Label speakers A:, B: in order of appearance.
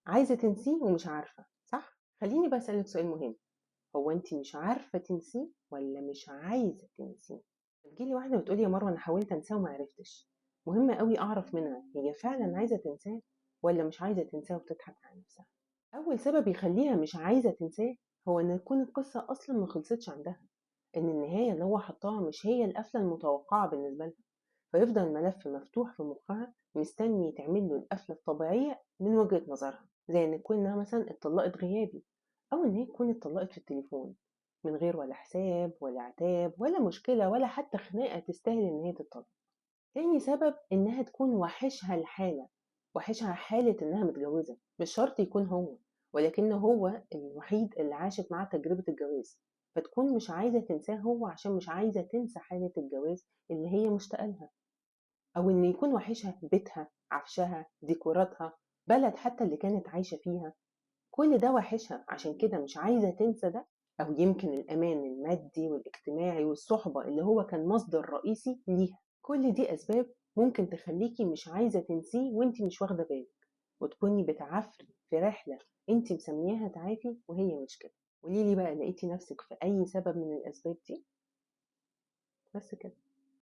A: عايزة تنسيه ومش عارفة، صح؟ خليني بقى أسألك سؤال مهم، هو أنتِ مش عارفة تنسيه والّا مش عايزة تنسيه؟ بتيجي لي واحدة بتقول لي يا مروة أنا حاولت أنساه وما عرفتش، مهم أوي أعرف منها هي فعلًا عايزة تنساه والّا مش عايزة تنساه وبتضحك على نفسها. أول سبب يخلّيها مش عايزة تنساه هو إن تكون القصة أصلًا ما خلصتش عندها، إن النهاية اللي هو حطّاها مش هي القفلة المتوقعة بالنسبة لها، فيفضل الملف مفتوح في مخها مستني يتعمل له القفلة الطبيعية من وجهة نظرها، زي إن تكون إنها مثلًا اتطلقت غيابي، أو إن هي تكون اتطلقت في التليفون، من غير ولا حساب ولا عتاب ولا مشكلة ولا حتى خناقة تستاهل إن هي تتطلق. تاني سبب إنها تكون واحشها الحالة، واحشها حالة إنها متجوزة، مش شرط يكون هو، ولكنه هو الوحيد اللي عاشت معاه تجربة الجواز، فتكون مش عايزة تنساه هو عشان مش عايزة تنسى حالة الجواز اللي هي مشتاقة لها، أو إن يكون واحشها بيتها، عفشها، ديكوراتها، بلد حتى اللي كانت عايشة فيها، كل ده واحشها عشان كده مش عايزة تنسى ده، أو يمكن الأمان المادي والاجتماعي والصحبة اللي هو كان مصدر رئيسي ليها. كل دي أسباب ممكن تخليكي مش عايزة تنسيه وانتي مش واخدة بالك، وتكوني بتعافري في رحلة انتي مسمياها تعافي وهي مش كده. قوليلي بقى لقيتي نفسك في أي سبب من الأسباب دي؟ بس كده.